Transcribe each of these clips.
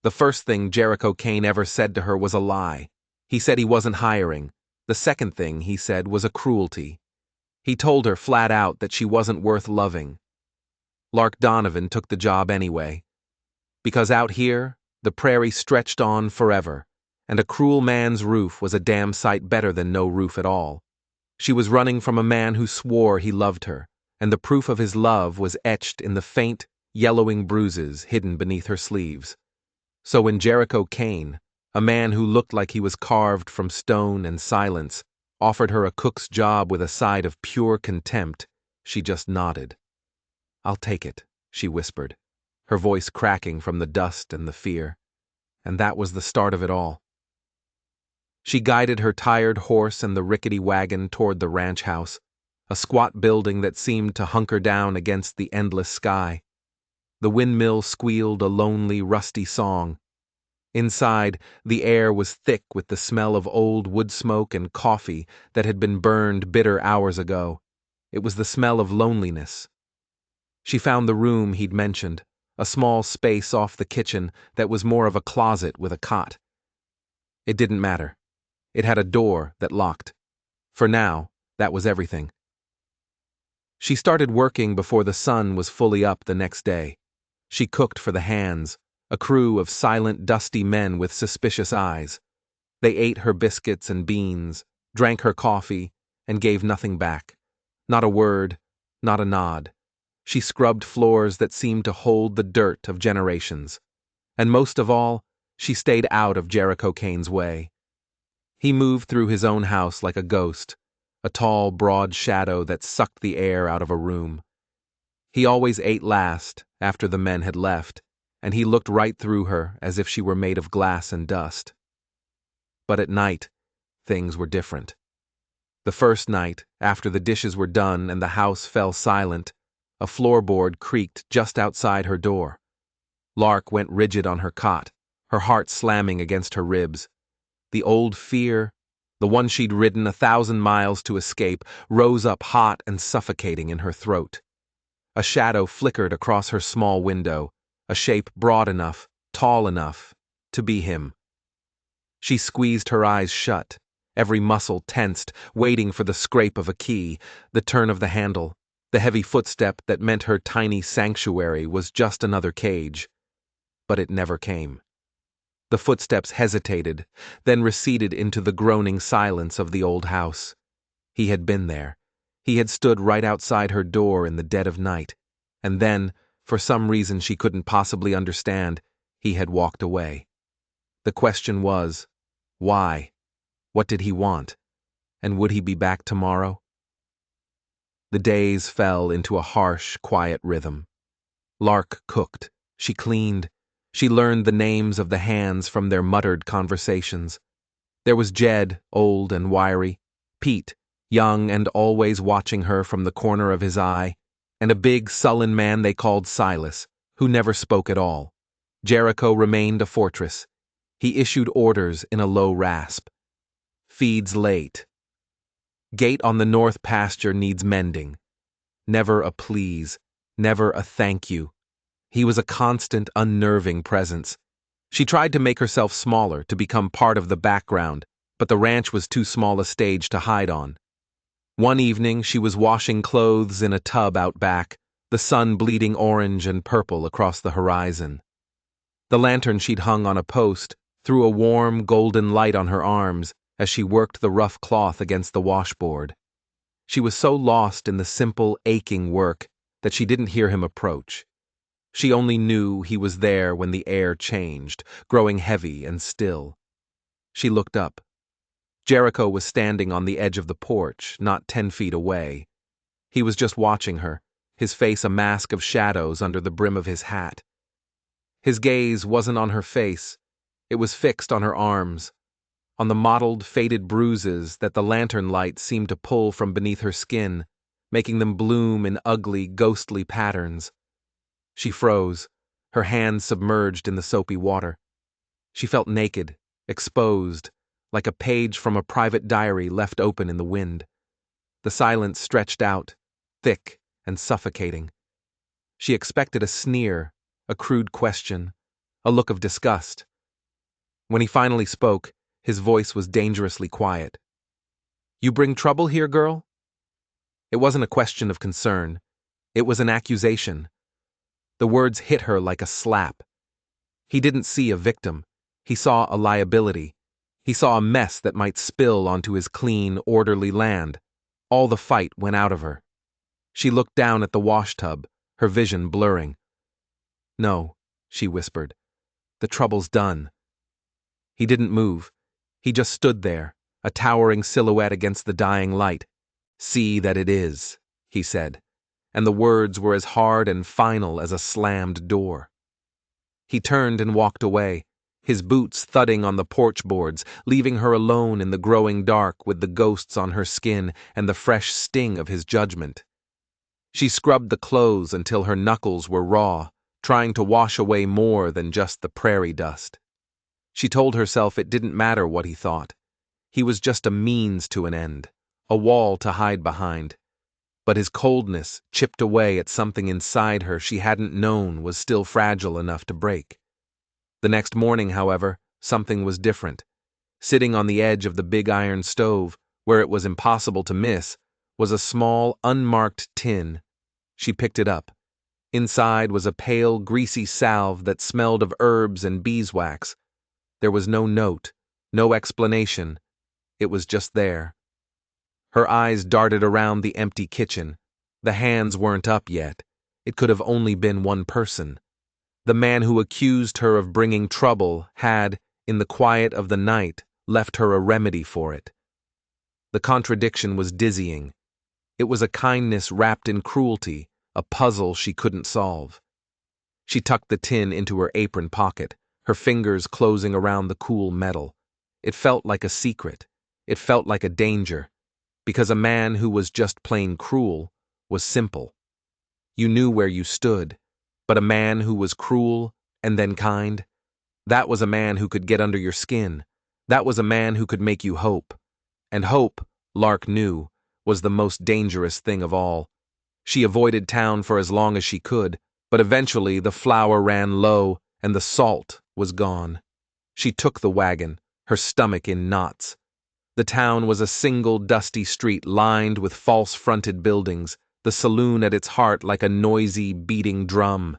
The first thing Jericho Kane ever said to her was a lie. He said he wasn't hiring. The second thing he said was a cruelty. He told her flat out that she wasn't worth loving. Lark Donovan took the job anyway. Because out here, the prairie stretched on forever, and a cruel man's roof was a damn sight better than no roof at all. She was running from a man who swore he loved her, and the proof of his love was etched in the faint, yellowing bruises hidden beneath her sleeves. So when Jericho Kane, a man who looked like he was carved from stone and silence, offered her a cook's job with a side of pure contempt, she just nodded. "I'll take it," she whispered, her voice cracking from the dust and the fear. And that was the start of it all. She guided her tired horse and the rickety wagon toward the ranch house, a squat building that seemed to hunker down against the endless sky. The windmill squealed a lonely, rusty song. Inside, the air was thick with the smell of old wood smoke and coffee that had been burned bitter hours ago. It was the smell of loneliness. She found the room he'd mentioned, a small space off the kitchen that was more of a closet with a cot. It didn't matter. It had a door that locked. For now, that was everything. She started working before the sun was fully up the next day. She cooked for the hands, a crew of silent, dusty men with suspicious eyes. They ate her biscuits and beans, drank her coffee, and gave nothing back. Not a word, not a nod. She scrubbed floors that seemed to hold the dirt of generations. And most of all, she stayed out of Jericho Kane's way. He moved through his own house like a ghost, a tall, broad shadow that sucked the air out of a room. He always ate last, after the men had left, and he looked right through her as if she were made of glass and dust. But at night, things were different. The first night, after the dishes were done and the house fell silent, a floorboard creaked just outside her door. Lark went rigid on her cot, her heart slamming against her ribs. The old fear, the one she'd ridden 1,000 miles to escape, rose up hot and suffocating in her throat. A shadow flickered across her small window, a shape broad enough, tall enough, to be him. She squeezed her eyes shut, every muscle tensed, waiting for the scrape of a key, the turn of the handle, the heavy footstep that meant her tiny sanctuary was just another cage. But it never came. The footsteps hesitated, then receded into the groaning silence of the old house. He had been there. He had stood right outside her door in the dead of night, and then, for some reason she couldn't possibly understand, he had walked away. The question was, why? What did he want? And would he be back tomorrow? The days fell into a harsh, quiet rhythm. Lark cooked. She cleaned. She learned the names of the hands from their muttered conversations. There was Jed, old and wiry, Pete, young and always watching her from the corner of his eye, and a big, sullen man they called Silas, who never spoke at all. Jericho remained a fortress. He issued orders in a low rasp. Feeds late. Gate on the north pasture needs mending. Never a please, never a thank you. He was a constant, unnerving presence. She tried to make herself smaller, to become part of the background, but the ranch was too small a stage to hide on. One evening, she was washing clothes in a tub out back, the sun bleeding orange and purple across the horizon. The lantern she'd hung on a post threw a warm, golden light on her arms as she worked the rough cloth against the washboard. She was so lost in the simple, aching work that she didn't hear him approach. She only knew he was there when the air changed, growing heavy and still. She looked up. Jericho was standing on the edge of the porch, not 10 feet away. He was just watching her, his face a mask of shadows under the brim of his hat. His gaze wasn't on her face. It was fixed on her arms, on the mottled, faded bruises that the lantern light seemed to pull from beneath her skin, making them bloom in ugly, ghostly patterns. She froze, her hands submerged in the soapy water. She felt naked, exposed, like a page from a private diary left open in the wind. The silence stretched out, thick and suffocating. She expected a sneer, a crude question, a look of disgust. When he finally spoke, his voice was dangerously quiet. "You bring trouble here, girl?" It wasn't a question of concern. It was an accusation. The words hit her like a slap. He didn't see a victim. He saw a liability. He saw a mess that might spill onto his clean, orderly land. All the fight went out of her. She looked down at the washtub, her vision blurring. "No," she whispered. "The trouble's done." He didn't move. He just stood there, a towering silhouette against the dying light. "See that it is," he said, and the words were as hard and final as a slammed door. He turned and walked away, his boots thudding on the porch boards, leaving her alone in the growing dark with the ghosts on her skin and the fresh sting of his judgment. She scrubbed the clothes until her knuckles were raw, trying to wash away more than just the prairie dust. She told herself it didn't matter what he thought. He was just a means to an end, a wall to hide behind. But his coldness chipped away at something inside her she hadn't known was still fragile enough to break. The next morning, however, something was different. Sitting on the edge of the big iron stove, where it was impossible to miss, was a small, unmarked tin. She picked it up. Inside was a pale, greasy salve that smelled of herbs and beeswax. There was no note, no explanation. It was just there. Her eyes darted around the empty kitchen. The hands weren't up yet. It could have only been one person. The man who accused her of bringing trouble had, in the quiet of the night, left her a remedy for it. The contradiction was dizzying. It was a kindness wrapped in cruelty, a puzzle she couldn't solve. She tucked the tin into her apron pocket, her fingers closing around the cool metal. It felt like a secret. It felt like a danger. Because a man who was just plain cruel was simple. You knew where you stood, but a man who was cruel and then kind, that was a man who could get under your skin. That was a man who could make you hope. And hope, Lark knew, was the most dangerous thing of all. She avoided town for as long as she could, but eventually the flour ran low and the salt was gone. She took the wagon, her stomach in knots. The town was a single dusty street lined with false-fronted buildings, the saloon at its heart like a noisy, beating drum.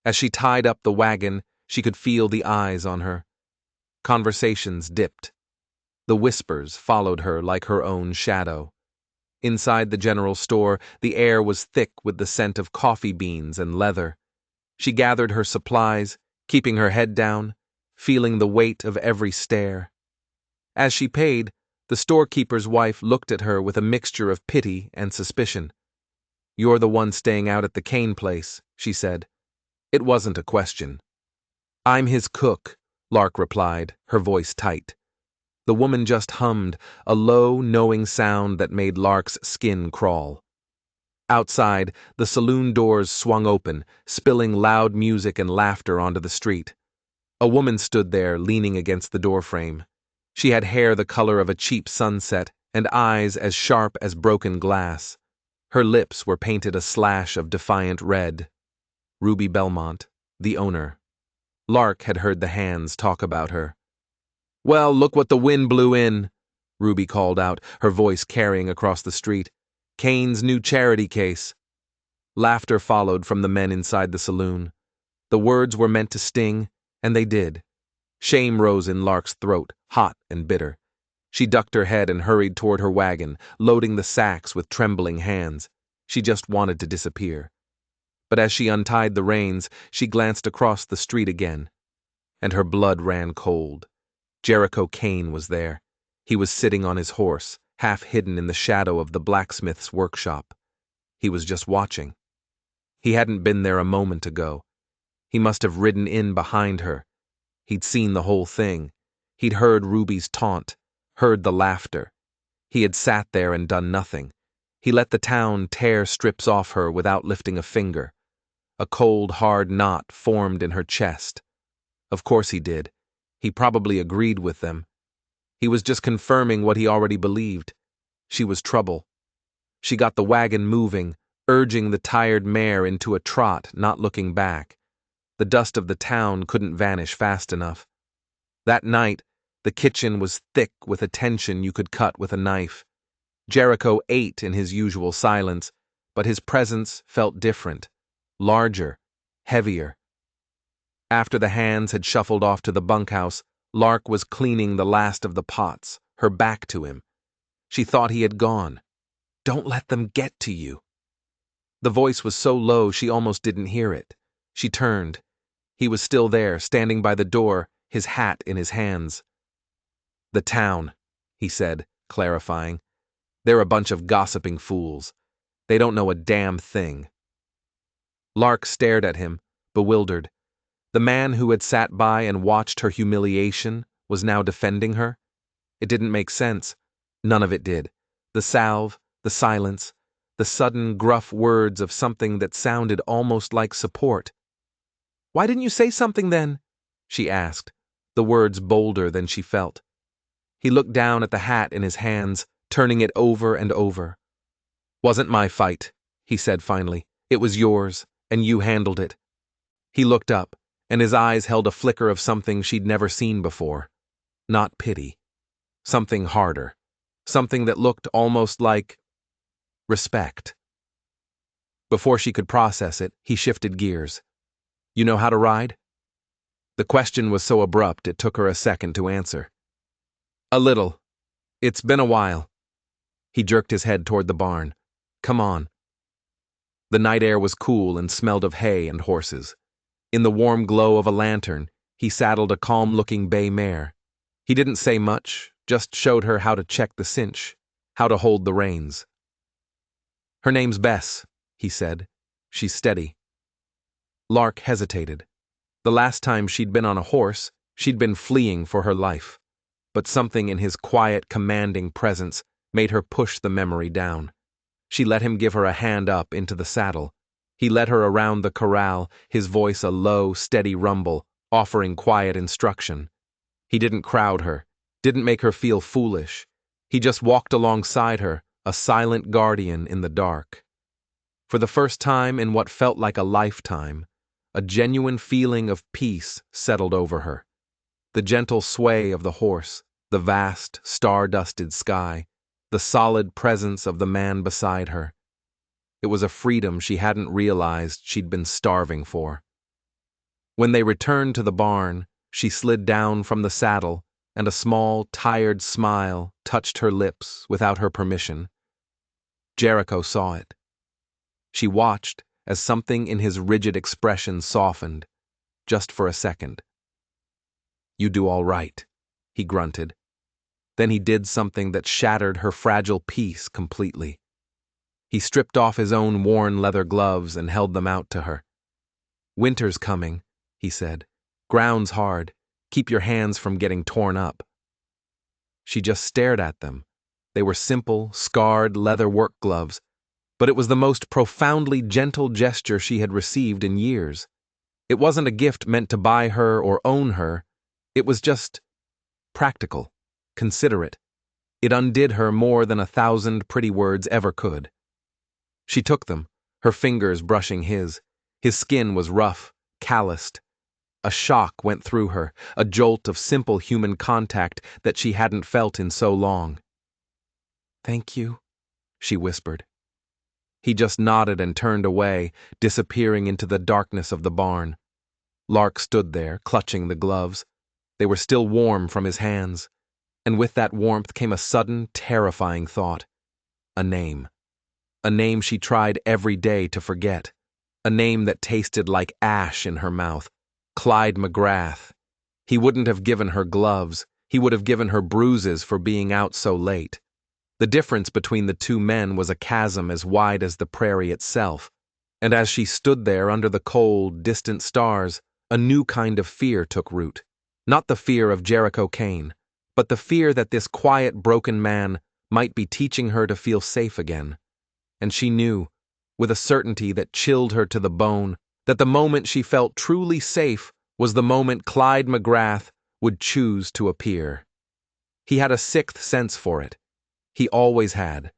As she tied up the wagon, she could feel the eyes on her. Conversations dipped. The whispers followed her like her own shadow. Inside the general store, the air was thick with the scent of coffee beans and leather. She gathered her supplies, keeping her head down, feeling the weight of every stare. As she paid, the storekeeper's wife looked at her with a mixture of pity and suspicion. "You're the one staying out at the Kane place," she said. It wasn't a question. "I'm his cook," Lark replied, her voice tight. The woman just hummed, a low, knowing sound that made Lark's skin crawl. Outside, the saloon doors swung open, spilling loud music and laughter onto the street. A woman stood there, leaning against the doorframe. She had hair the color of a cheap sunset and eyes as sharp as broken glass. Her lips were painted a slash of defiant red. Ruby Belmont, the owner. Lark had heard the hands talk about her. "Well, look what the wind blew in," Ruby called out, her voice carrying across the street. "Kane's new charity case." Laughter followed from the men inside the saloon. The words were meant to sting, and they did. Shame rose in Lark's throat, hot and bitter. She ducked her head and hurried toward her wagon, loading the sacks with trembling hands. She just wanted to disappear. But as she untied the reins, she glanced across the street again, and her blood ran cold. Jericho Kane was there. He was sitting on his horse, half hidden in the shadow of the blacksmith's workshop. He was just watching. He hadn't been there a moment ago. He must have ridden in behind her. He'd seen the whole thing. He'd heard Ruby's taunt, heard the laughter. He had sat there and done nothing. He let the town tear strips off her without lifting a finger. A cold, hard knot formed in her chest. Of course he did. He probably agreed with them. He was just confirming what he already believed. She was trouble. She got the wagon moving, urging the tired mare into a trot, not looking back. The dust of the town couldn't vanish fast enough. That night, the kitchen was thick with attention you could cut with a knife. Jericho ate in his usual silence, but his presence felt different, larger, heavier. After the hands had shuffled off to the bunkhouse, Lark was cleaning the last of the pots, her back to him. She thought he had gone. "Don't let them get to you." The voice was so low she almost didn't hear it. She turned. He was still there, standing by the door, his hat in his hands. "The town," he said, clarifying. "They're a bunch of gossiping fools. They don't know a damn thing." Lark stared at him, bewildered. The man who had sat by and watched her humiliation was now defending her. It didn't make sense. None of it did. The salve, the silence, the sudden gruff words of something that sounded almost like support. "Why didn't you say something then?" she asked, the words bolder than she felt. He looked down at the hat in his hands, turning it over and over. "Wasn't my fight," he said finally. "It was yours, and you handled it." He looked up, and his eyes held a flicker of something she'd never seen before. Not pity. Something harder. Something that looked almost like respect. Before she could process it, he shifted gears. "You know how to ride?" The question was so abrupt it took her a second to answer. "A little. It's been a while." He jerked his head toward the barn. "Come on." The night air was cool and smelled of hay and horses. In the warm glow of a lantern, he saddled a calm-looking bay mare. He didn't say much, just showed her how to check the cinch, how to hold the reins. "Her name's Bess," he said. "She's steady." Lark hesitated. The last time she'd been on a horse, she'd been fleeing for her life. But something in his quiet, commanding presence made her push the memory down. She let him give her a hand up into the saddle. He led her around the corral, his voice a low, steady rumble, offering quiet instruction. He didn't crowd her, didn't make her feel foolish. He just walked alongside her, a silent guardian in the dark. For the first time in what felt like a lifetime, a genuine feeling of peace settled over her. The gentle sway of the horse, the vast, star-dusted sky, the solid presence of the man beside her. It was a freedom she hadn't realized she'd been starving for. When they returned to the barn, she slid down from the saddle, and a small, tired smile touched her lips without her permission. Jericho saw it. She watched as something in his rigid expression softened, just for a second. "You do all right," he grunted. Then he did something that shattered her fragile peace completely. He stripped off his own worn leather gloves and held them out to her. "Winter's coming," he said. "Ground's hard. Keep your hands from getting torn up." She just stared at them. They were simple, scarred leather work gloves, but it was the most profoundly gentle gesture she had received in years. It wasn't a gift meant to buy her or own her. It was just practical, considerate. It undid her more than 1,000 pretty words ever could. She took them, her fingers brushing his. His skin was rough, calloused. A shock went through her, a jolt of simple human contact that she hadn't felt in so long. "Thank you," she whispered. He just nodded and turned away, disappearing into the darkness of the barn. Lark stood there, clutching the gloves. They were still warm from his hands, and with that warmth came a sudden, terrifying thought. A name. A name she tried every day to forget. A name that tasted like ash in her mouth. Clyde McGrath. He wouldn't have given her gloves. He would have given her bruises for being out so late. The difference between the two men was a chasm as wide as the prairie itself. And as she stood there under the cold, distant stars, a new kind of fear took root. Not the fear of Jericho Kane, but the fear that this quiet, broken man might be teaching her to feel safe again. And she knew, with a certainty that chilled her to the bone, that the moment she felt truly safe was the moment Clyde McGrath would choose to appear. He had a sixth sense for it. He always had.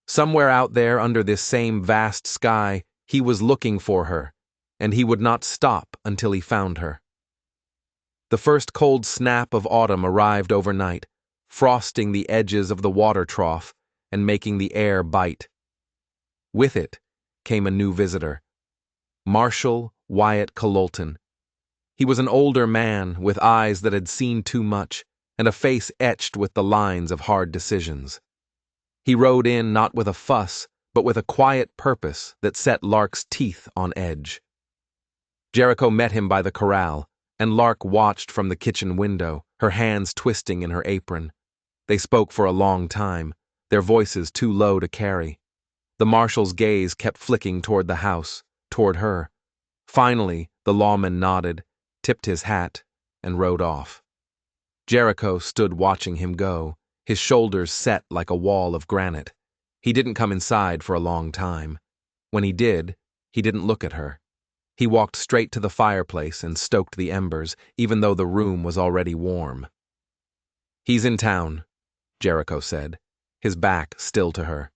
Somewhere out there under this same vast sky, he was looking for her, and he would not stop until he found her. The first cold snap of autumn arrived overnight, frosting the edges of the water trough and making the air bite. With it came a new visitor, Marshall Wyatt Cololton. He was an older man with eyes that had seen too much and a face etched with the lines of hard decisions. He rode in not with a fuss, but with a quiet purpose that set Lark's teeth on edge. Jericho met him by the corral, and Lark watched from the kitchen window, her hands twisting in her apron. They spoke for a long time, their voices too low to carry. The marshal's gaze kept flicking toward the house, toward her. Finally, the lawman nodded, tipped his hat, and rode off. Jericho stood watching him go, his shoulders set like a wall of granite. He didn't come inside for a long time. When he did, he didn't look at her. He walked straight to the fireplace and stoked the embers, even though the room was already warm. "He's in town," Jericho said, his back still to her.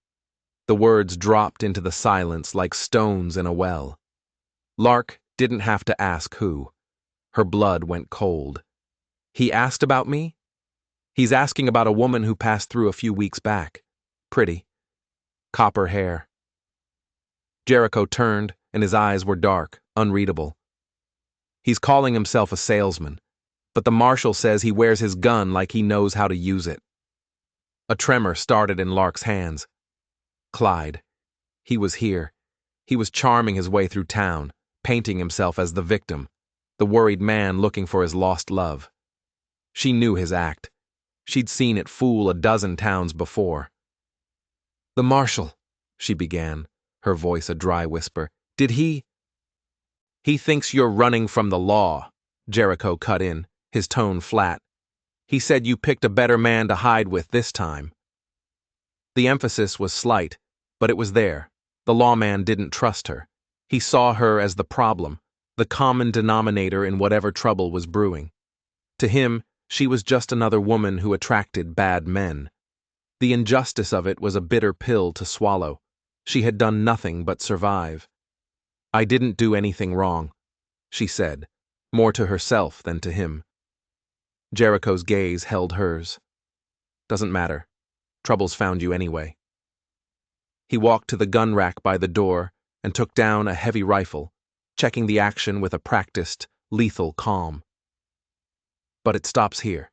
The words dropped into the silence like stones in a well. Lark didn't have to ask who. Her blood went cold. "He asked about me?" "He's asking about a woman who passed through a few weeks back. Pretty. Copper hair." Jericho turned, and his eyes were dark, unreadable. "He's calling himself a salesman, but the marshal says he wears his gun like he knows how to use it." A tremor started in Lark's hands. Clyde. He was here. He was charming his way through town, painting himself as the victim, the worried man looking for his lost love. She knew his act. She'd seen it fool a dozen towns before. "The marshal," she began, her voice a dry whisper. "Did he—" "He thinks you're running from the law," Jericho cut in, his tone flat. "He said you picked a better man to hide with this time." The emphasis was slight, but it was there. The lawman didn't trust her. He saw her as the problem, the common denominator in whatever trouble was brewing. To him, she was just another woman who attracted bad men. The injustice of it was a bitter pill to swallow. She had done nothing but survive. "I didn't do anything wrong," she said, more to herself than to him. Jericho's gaze held hers. "Doesn't matter. Trouble's found you anyway." He walked to the gun rack by the door and took down a heavy rifle, checking the action with a practiced, lethal calm. "But it stops here."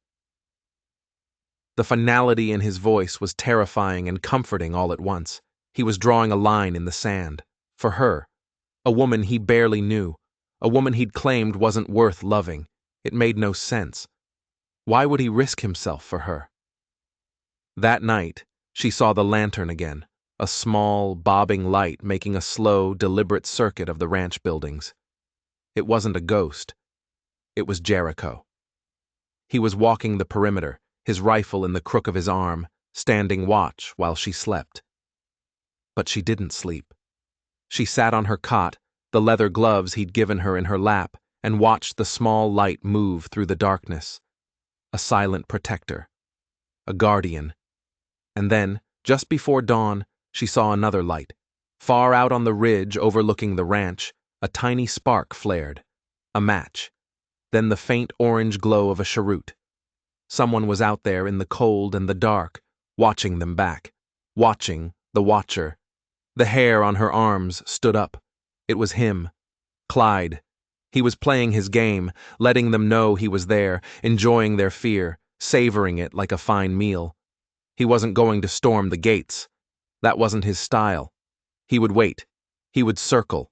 The finality in his voice was terrifying and comforting all at once. He was drawing a line in the sand. For her. A woman he barely knew. A woman he'd claimed wasn't worth loving. It made no sense. Why would he risk himself for her? That night, she saw the lantern again, a small, bobbing light making a slow, deliberate circuit of the ranch buildings. It wasn't a ghost. It was Jericho. He was walking the perimeter, his rifle in the crook of his arm, standing watch while she slept. But she didn't sleep. She sat on her cot, the leather gloves he'd given her in her lap, and watched the small light move through the darkness. A silent protector. A guardian. And then, just before dawn, she saw another light. Far out on the ridge overlooking the ranch, a tiny spark flared. A match. Then the faint orange glow of a cheroot. Someone was out there in the cold and the dark, watching them back. Watching the watcher. The hair on her arms stood up. It was him. Clyde. He was playing his game, letting them know he was there, enjoying their fear, savoring it like a fine meal. He wasn't going to storm the gates. That wasn't his style. He would wait. He would circle.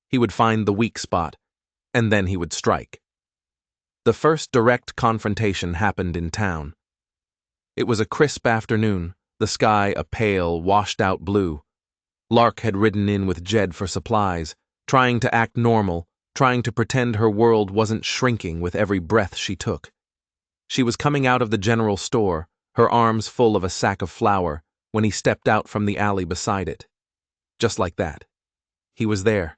He would find the weak spot. And then he would strike. The first direct confrontation happened in town. It was a crisp afternoon, the sky a pale, washed-out blue. Lark had ridden in with Jed for supplies, trying to act normal, trying to pretend her world wasn't shrinking with every breath she took. She was coming out of the general store, her arms full of a sack of flour, when he stepped out from the alley beside it. Just like that. He was there.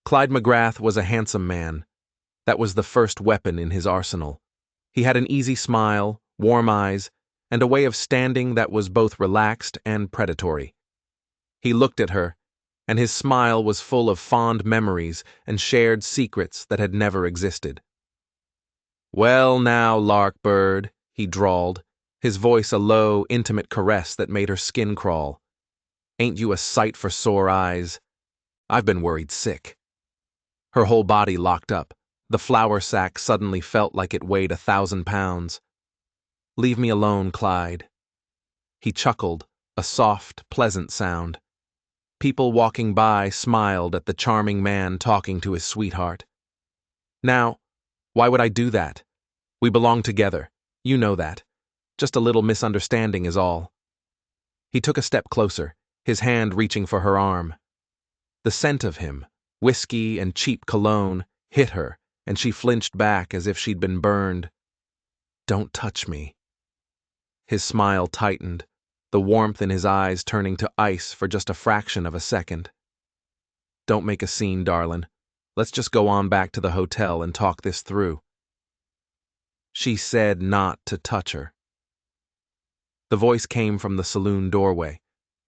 Clyde McGrath was a handsome man. That was the first weapon in his arsenal. He had an easy smile, warm eyes, and a way of standing that was both relaxed and predatory. He looked at her, and his smile was full of fond memories and shared secrets that had never existed. "Well now, Larkbird," he drawled, his voice a low, intimate caress that made her skin crawl. "Ain't you a sight for sore eyes? I've been worried sick." Her whole body locked up. The flour sack suddenly felt like it weighed 1,000 pounds. "Leave me alone, Clyde." He chuckled, a soft, pleasant sound. People walking by smiled at the charming man talking to his sweetheart. "Now, why would I do that? We belong together. You know that. Just a little misunderstanding is all." He took a step closer, his hand reaching for her arm. The scent of him, whiskey and cheap cologne, hit her, and she flinched back as if she'd been burned. "Don't touch me." His smile tightened, the warmth in his eyes turning to ice for just a fraction of a second. "Don't make a scene, darling. Let's just go on back to the hotel and talk this through." She said not to touch her. The voice came from the saloon doorway.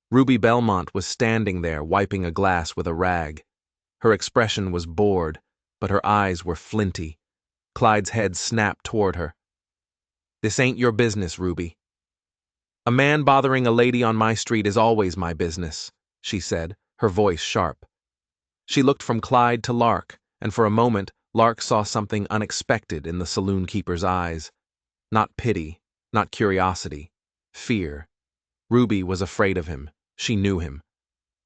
Ruby Belmont was standing there, wiping a glass with a rag. Her expression was bored, but her eyes were flinty. Clyde's head snapped toward her. "This ain't your business, Ruby." "A man bothering a lady on my street is always my business," she said, her voice sharp. She looked from Clyde to Lark, and for a moment Lark saw something unexpected in the saloon keeper's eyes. Not pity, not curiosity, fear. Ruby was afraid of him. She knew him.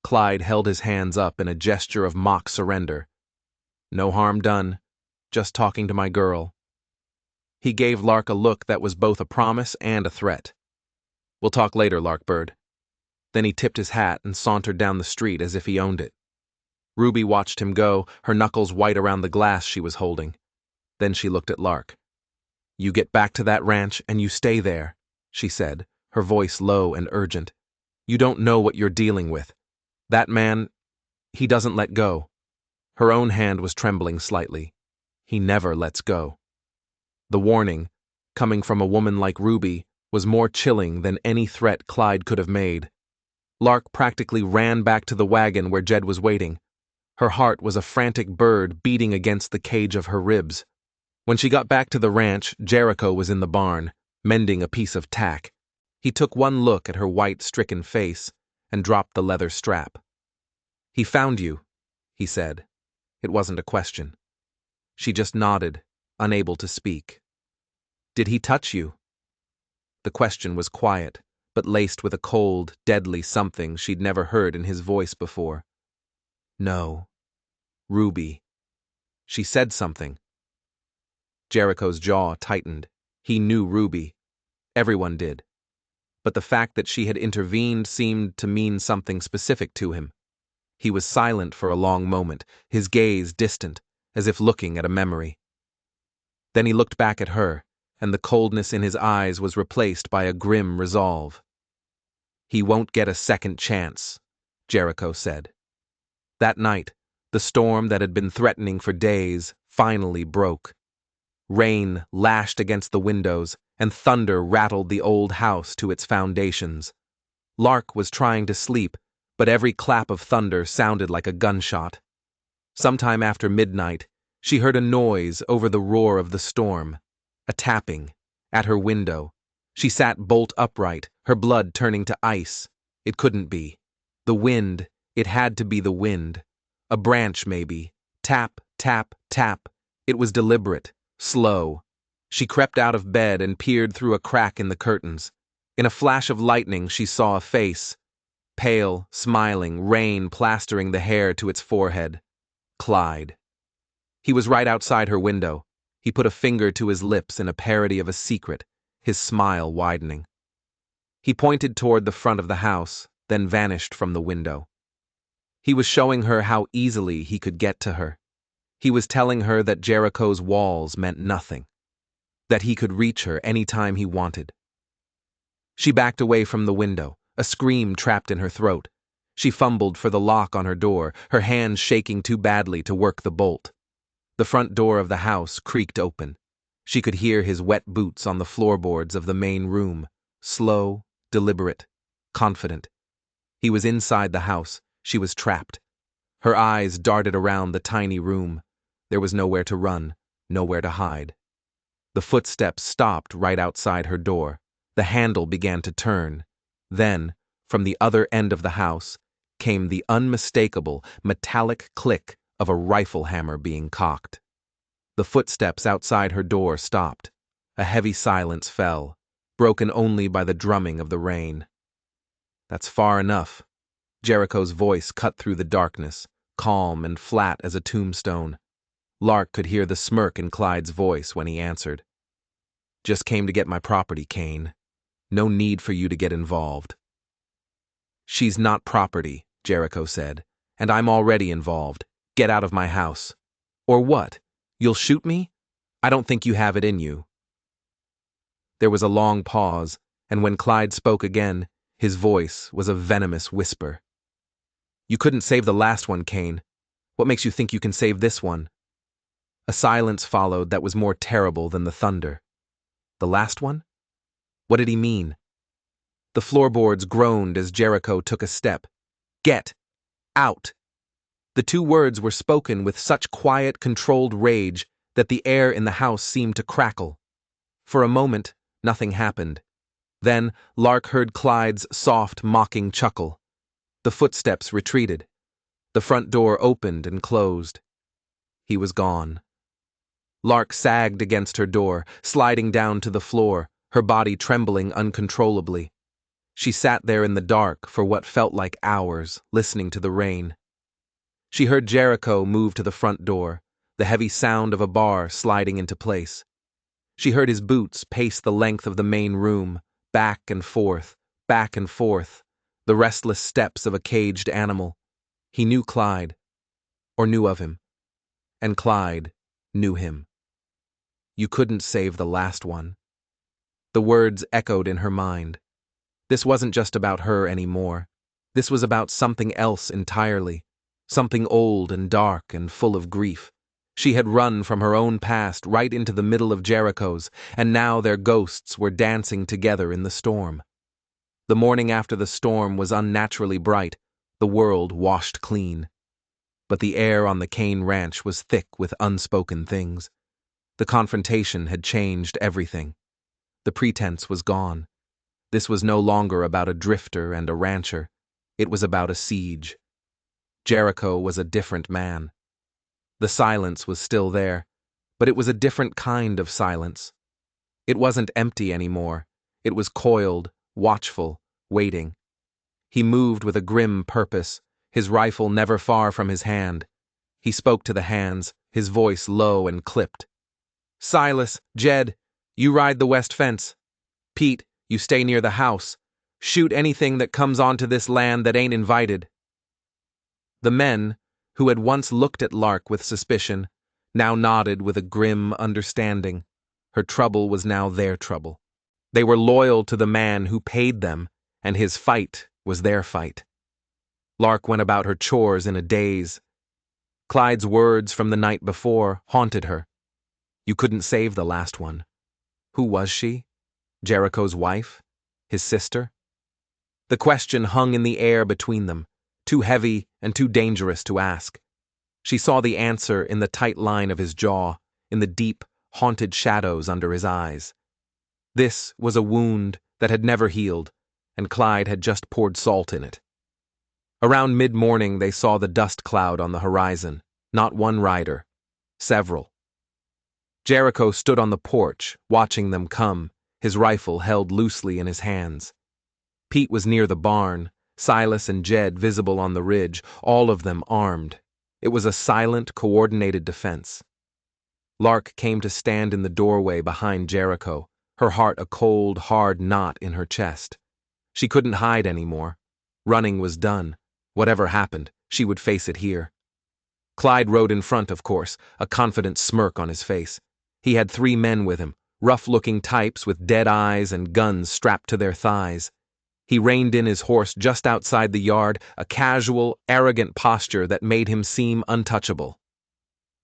Clyde held his hands up in a gesture of mock surrender. "No harm done. Just talking to my girl." He gave Lark a look that was both a promise and a threat. "We'll talk later, Larkbird." Then he tipped his hat and sauntered down the street as if he owned it. Ruby watched him go, her knuckles white around the glass she was holding. Then she looked at Lark. "You get back to that ranch and you stay there," she said, her voice low and urgent. "You don't know what you're dealing with. That man, he doesn't let go." Her own hand was trembling slightly. "He never lets go." The warning, coming from a woman like Ruby, was more chilling than any threat Clyde could have made. Lark practically ran back to the wagon where Jed was waiting. Her heart was a frantic bird beating against the cage of her ribs. When she got back to the ranch, Jericho was in the barn, mending a piece of tack. He took one look at her white, stricken face and dropped the leather strap. "He found you," he said. It wasn't a question. She just nodded, unable to speak. "Did he touch you?" The question was quiet, but laced with a cold, deadly something she'd never heard in his voice before. "No. Ruby. She said something." Jericho's jaw tightened. He knew Ruby. Everyone did. But the fact that she had intervened seemed to mean something specific to him. He was silent for a long moment, his gaze distant, as if looking at a memory. Then he looked back at her, and the coldness in his eyes was replaced by a grim resolve. "He won't get a second chance," Jericho said. That night, the storm that had been threatening for days finally broke. Rain lashed against the windows, and thunder rattled the old house to its foundations. Lark was trying to sleep, but every clap of thunder sounded like a gunshot. Sometime after midnight, she heard a noise over the roar of the storm. A tapping. At her window. She sat bolt upright, her blood turning to ice. It couldn't be. The wind. It had to be the wind. A branch, maybe. Tap, tap, tap. It was deliberate, slow. She crept out of bed and peered through a crack in the curtains. In a flash of lightning, she saw a face. Pale, smiling, rain plastering the hair to its forehead. Clyde. He was right outside her window. He put a finger to his lips in a parody of a secret, his smile widening. He pointed toward the front of the house, then vanished from the window. He was showing her how easily he could get to her. He was telling her that Jericho's walls meant nothing, that he could reach her any time he wanted. She backed away from the window, a scream trapped in her throat. She fumbled for the lock on her door, her hands shaking too badly to work the bolt. The front door of the house creaked open. She could hear his wet boots on the floorboards of the main room, slow, deliberate, confident. He was inside the house. She was trapped. Her eyes darted around the tiny room. There was nowhere to run, nowhere to hide. The footsteps stopped right outside her door. The handle began to turn. Then, from the other end of the house, came the unmistakable, metallic click of a rifle hammer being cocked. The footsteps outside her door stopped. A heavy silence fell, broken only by the drumming of the rain. "That's far enough." Jericho's voice cut through the darkness, calm and flat as a tombstone. Lark could hear the smirk in Clyde's voice when he answered. "Just came to get my property, Kane. No need for you to get involved." "She's not property," Jericho said, "and I'm already involved. Get out of my house." "Or what? You'll shoot me? I don't think you have it in you." There was a long pause, and when Clyde spoke again, his voice was a venomous whisper. "You couldn't save the last one, Kane. What makes you think you can save this one?" A silence followed that was more terrible than the thunder. The last one? What did he mean? The floorboards groaned as Jericho took a step. "Get out!" The two words were spoken with such quiet, controlled rage that the air in the house seemed to crackle. For a moment, nothing happened. Then Lark heard Clyde's soft, mocking chuckle. The footsteps retreated. The front door opened and closed. He was gone. Lark sagged against her door, sliding down to the floor, her body trembling uncontrollably. She sat there in the dark for what felt like hours, listening to the rain. She heard Jericho move to the front door, the heavy sound of a bar sliding into place. She heard his boots pace the length of the main room, back and forth, the restless steps of a caged animal. He knew Clyde, or knew of him, and Clyde knew him. You couldn't save the last one. The words echoed in her mind. This wasn't just about her anymore. This was about something else entirely, something old and dark and full of grief. She had run from her own past right into the middle of Jericho's, and now their ghosts were dancing together in the storm. The morning after the storm was unnaturally bright, the world washed clean. But the air on the Kane ranch was thick with unspoken things. The confrontation had changed everything. The pretense was gone. This was no longer about a drifter and a rancher. It was about a siege. Jericho was a different man. The silence was still there, but it was a different kind of silence. It wasn't empty anymore. It was coiled, watchful, waiting. He moved with a grim purpose, his rifle never far from his hand. He spoke to the hands, his voice low and clipped. "Silas, Jed, you ride the west fence. Pete, you stay near the house. Shoot anything that comes onto this land that ain't invited." The men, who had once looked at Lark with suspicion, now nodded with a grim understanding. Her trouble was now their trouble. They were loyal to the man who paid them, and his fight was their fight. Lark went about her chores in a daze. Clyde's words from the night before haunted her. You couldn't save the last one. Who was she? Jericho's wife? His sister? The question hung in the air between them, too heavy and too dangerous to ask. She saw the answer in the tight line of his jaw, in the deep, haunted shadows under his eyes. This was a wound that had never healed, and Clyde had just poured salt in it. Around mid-morning they saw the dust cloud on the horizon, not one rider, several. Jericho stood on the porch, watching them come, his rifle held loosely in his hands. Pete was near the barn, Silas and Jed visible on the ridge, all of them armed. It was a silent, coordinated defense. Lark came to stand in the doorway behind Jericho, her heart a cold, hard knot in her chest. She couldn't hide anymore. Running was done. Whatever happened, she would face it here. Clyde rode in front, of course, a confident smirk on his face. He had 3 men with him, rough-looking types with dead eyes and guns strapped to their thighs. He reined in his horse just outside the yard, a casual, arrogant posture that made him seem untouchable.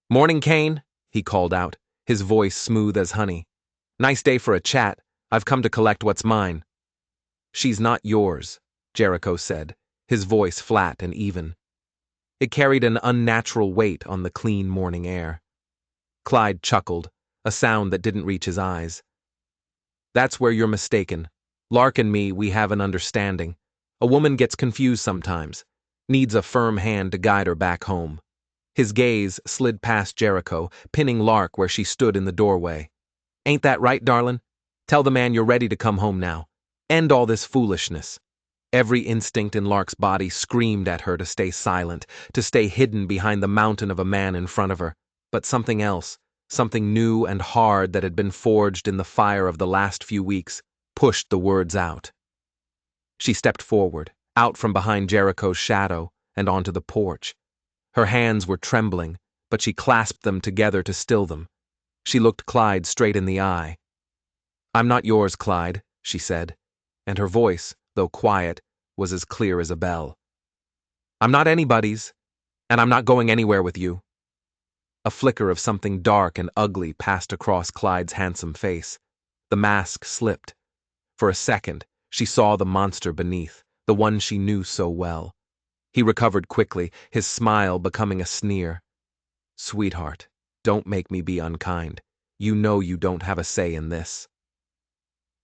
"Morning, Kane," he called out, his voice smooth as honey. "Nice day for a chat. I've come to collect what's mine." "She's not yours," Jericho said, his voice flat and even. It carried an unnatural weight on the clean morning air. Clyde chuckled, a sound that didn't reach his eyes. That's where you're mistaken. Lark and me, we have an understanding. A woman gets confused sometimes, needs a firm hand to guide her back home. His gaze slid past Jericho, pinning Lark where she stood in the doorway. Ain't that right, darlin'? Tell the man you're ready to come home now. End all this foolishness. Every instinct in Lark's body screamed at her to stay silent, to stay hidden behind the mountain of a man in front of her. But something else, something new and hard that had been forged in the fire of the last few weeks, pushed the words out. She stepped forward, out from behind Jericho's shadow, and onto the porch. Her hands were trembling, but she clasped them together to still them. She looked Clyde straight in the eye. I'm not yours, Clyde, she said, and her voice, though quiet, was as clear as a bell. I'm not anybody's, and I'm not going anywhere with you. A flicker of something dark and ugly passed across Clyde's handsome face. The mask slipped. For a second, she saw the monster beneath, the one she knew so well. He recovered quickly, his smile becoming a sneer. Sweetheart, don't make me be unkind. You know you don't have a say in this.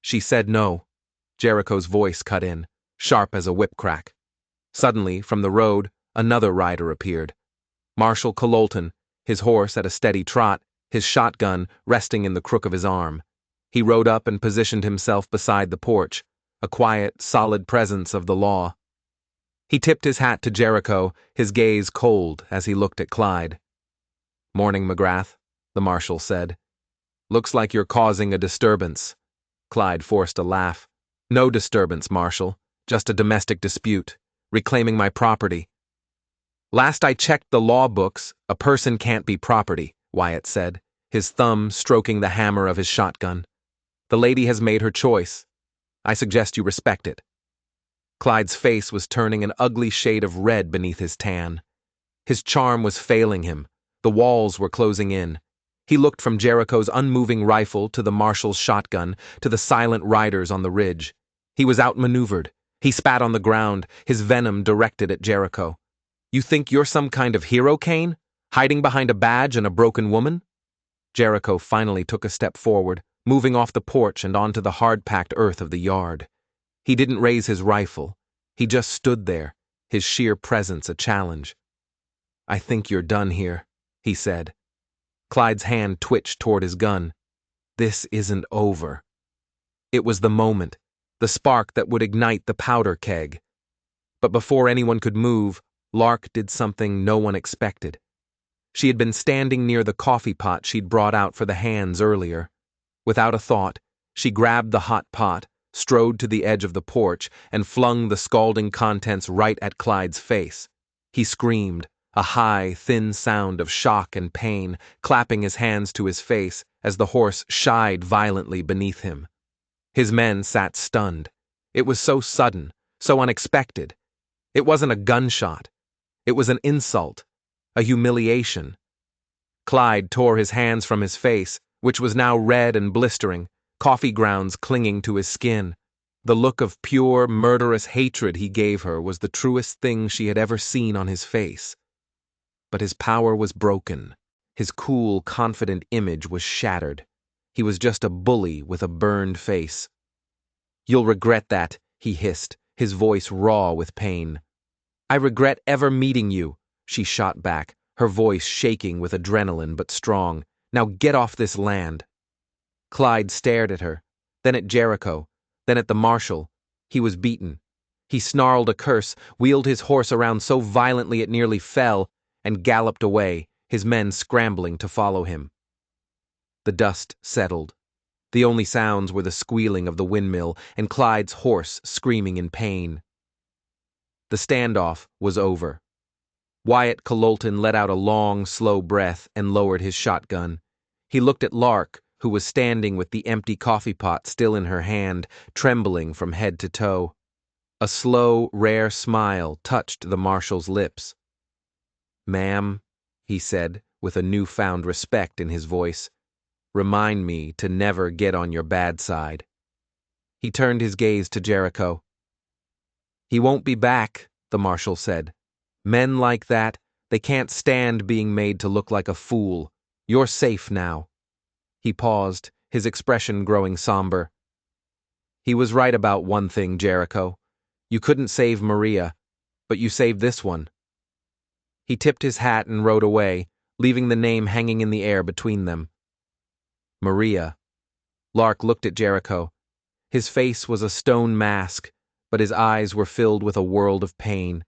She said no. Jericho's voice cut in, sharp as a whip crack. Suddenly, from the road, another rider appeared. Marshal Cololton, his horse at a steady trot, his shotgun resting in the crook of his arm. He rode up and positioned himself beside the porch, a quiet, solid presence of the law. He tipped his hat to Jericho, his gaze cold as he looked at Clyde. Morning, McGrath, the marshal said. Looks like you're causing a disturbance. Clyde forced a laugh. No disturbance, Marshal. Just a domestic dispute. Reclaiming my property. Last I checked the law books, a person can't be property, Wyatt said, his thumb stroking the hammer of his shotgun. The lady has made her choice. I suggest you respect it. Clyde's face was turning an ugly shade of red beneath his tan. His charm was failing him. The walls were closing in. He looked from Jericho's unmoving rifle to the marshal's shotgun to the silent riders on the ridge. He was outmaneuvered. He spat on the ground, his venom directed at Jericho. You think you're some kind of hero, Kane? Hiding behind a badge and a broken woman? Jericho finally took a step forward, moving off the porch and onto the hard-packed earth of the yard. He didn't raise his rifle. He just stood there, his sheer presence a challenge. I think you're done here, he said. Clyde's hand twitched toward his gun. This isn't over. It was the moment, the spark that would ignite the powder keg. But before anyone could move, Lark did something no one expected. She had been standing near the coffee pot she'd brought out for the hands earlier. Without a thought, she grabbed the hot pot, strode to the edge of the porch, and flung the scalding contents right at Clyde's face. He screamed, a high, thin sound of shock and pain, clapping his hands to his face as the horse shied violently beneath him. His men sat stunned. It was so sudden, so unexpected. It wasn't a gunshot. It was an insult, a humiliation. Clyde tore his hands from his face, which was now red and blistering, coffee grounds clinging to his skin. The look of pure, murderous hatred he gave her was the truest thing she had ever seen on his face. But his power was broken. His cool, confident image was shattered. He was just a bully with a burned face. You'll regret that, he hissed, his voice raw with pain. I regret ever meeting you, she shot back, her voice shaking with adrenaline but strong. Now get off this land. Clyde stared at her, then at Jericho, then at the marshal. He was beaten. He snarled a curse, wheeled his horse around so violently it nearly fell, and galloped away, his men scrambling to follow him. The dust settled. The only sounds were the squealing of the windmill and Clyde's horse screaming in pain. The standoff was over. Wyatt Cololton let out a long, slow breath and lowered his shotgun. He looked at Lark, who was standing with the empty coffee pot still in her hand, trembling from head to toe. A slow, rare smile touched the marshal's lips. Ma'am, he said, with a newfound respect in his voice, remind me to never get on your bad side. He turned his gaze to Jericho. He won't be back, the marshal said. Men like that, They can't stand being made to look like a fool. You're safe now." He paused, his expression growing somber. "He was right about one thing, Jericho. You couldn't save Maria, but you saved this one." He tipped his hat and rode away, leaving the name hanging in the air between them. Maria. Lark looked at Jericho. His face was a stone mask, but his eyes were filled with a world of pain.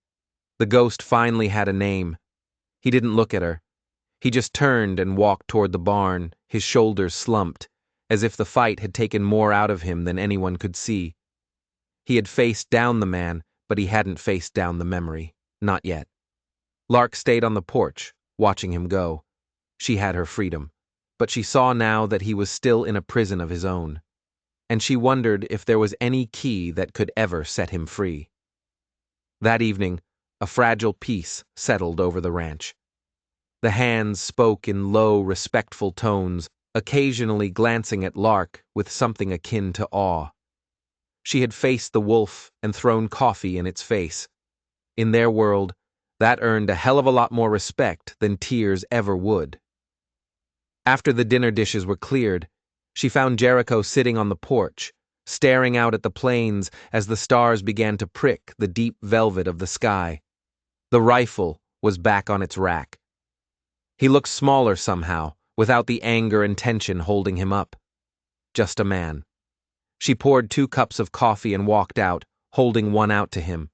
The ghost finally had a name. He didn't look at her. He just turned and walked toward the barn, his shoulders slumped, as if the fight had taken more out of him than anyone could see. He had faced down the man, but he hadn't faced down the memory. Not yet. Lark stayed on the porch, watching him go. She had her freedom, but she saw now that he was still in a prison of his own, and she wondered if there was any key that could ever set him free. That evening, a fragile peace settled over the ranch. The hands spoke in low, respectful tones, occasionally glancing at Lark with something akin to awe. She had faced the wolf and thrown coffee in its face. In their world, that earned a hell of a lot more respect than tears ever would. After the dinner dishes were cleared, she found Jericho sitting on the porch, staring out at the plains as the stars began to prick the deep velvet of the sky. The rifle was back on its rack. He looked smaller somehow, without the anger and tension holding him up. Just a man. She poured 2 cups of coffee and walked out, holding one out to him.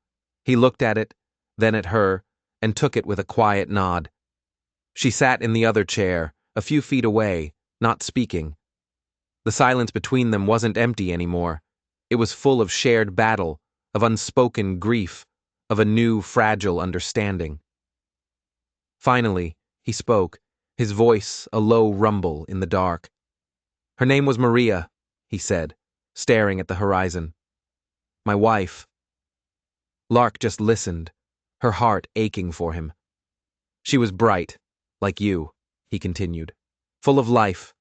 He looked at it, then at her, and took it with a quiet nod. She sat in the other chair, a few feet away, not speaking. The silence between them wasn't empty anymore. It was full of shared battle, of unspoken grief, of a new, fragile understanding. Finally, he spoke, his voice a low rumble in the dark. "Her name was Maria," he said, staring at the horizon. "My wife." Lark just listened, her heart aching for him. "She was bright, like you," he continued. "Full of life,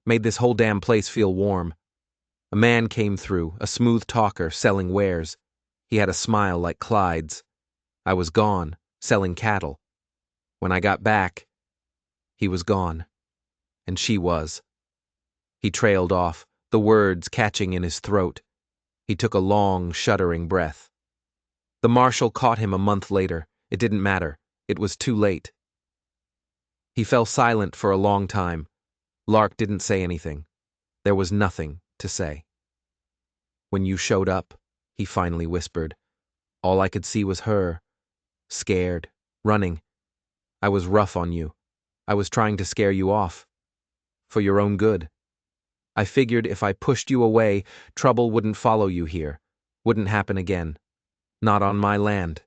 made this whole damn place feel warm. A man came through, a smooth talker, selling wares. He had a smile like Clyde's. I was gone, selling cattle. When I got back, he was gone. And she was." He trailed off, the words catching in his throat. He took a long, shuddering breath. The marshal caught him a month later. It didn't matter. It was too late. He fell silent for a long time. Lark didn't say anything. There was nothing to say. "When you showed up," he finally whispered, "all I could see was her. Scared, running. I was rough on you. I was trying to scare you off. For your own good. I figured if I pushed you away, trouble wouldn't follow you here. Wouldn't happen again. Not on my land."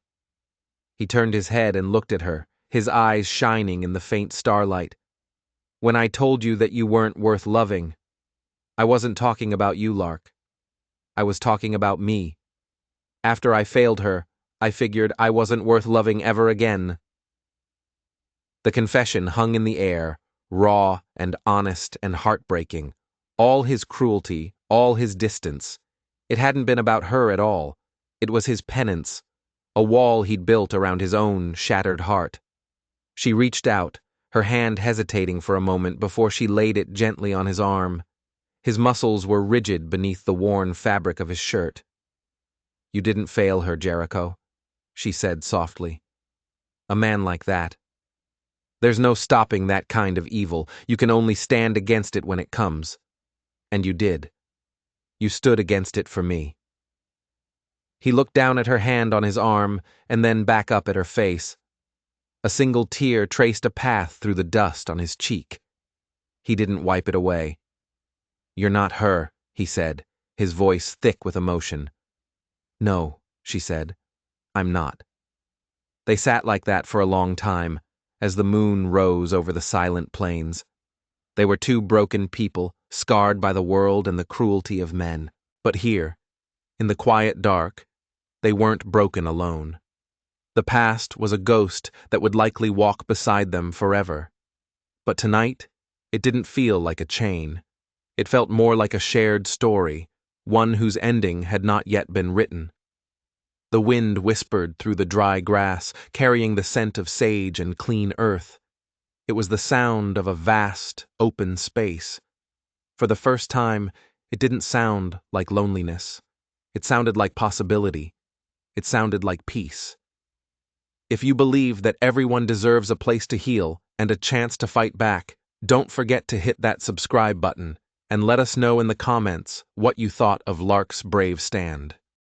He turned his head and looked at her, his eyes shining in the faint starlight. "When I told you that you weren't worth loving, I wasn't talking about you, Lark. I was talking about me. After I failed her, I figured I wasn't worth loving ever again." The confession hung in the air, raw and honest and heartbreaking. All his cruelty, all his distance. It hadn't been about her at all. It was his penance, a wall he'd built around his own shattered heart. She reached out, her hand hesitating for a moment before she laid it gently on his arm. His muscles were rigid beneath the worn fabric of his shirt. "You didn't fail her, Jericho," she said softly. "A man like that. There's no stopping that kind of evil. You can only stand against it when it comes. And you did. You stood against it for me." He looked down at her hand on his arm and then back up at her face. A single tear traced a path through the dust on his cheek. He didn't wipe it away. "You're not her," he said, his voice thick with emotion. "No," she said, "I'm not." They sat like that for a long time, as the moon rose over the silent plains. They were 2 broken people, scarred by the world and the cruelty of men. But here, in the quiet dark, they weren't broken alone. The past was a ghost that would likely walk beside them forever. But tonight, it didn't feel like a chain. It felt more like a shared story, one whose ending had not yet been written. The wind whispered through the dry grass, carrying the scent of sage and clean earth. It was the sound of a vast, open space. For the first time, it didn't sound like loneliness. It sounded like possibility. It sounded like peace. If you believe that everyone deserves a place to heal and a chance to fight back, don't forget to hit that subscribe button and let us know in the comments what you thought of Lark's brave stand.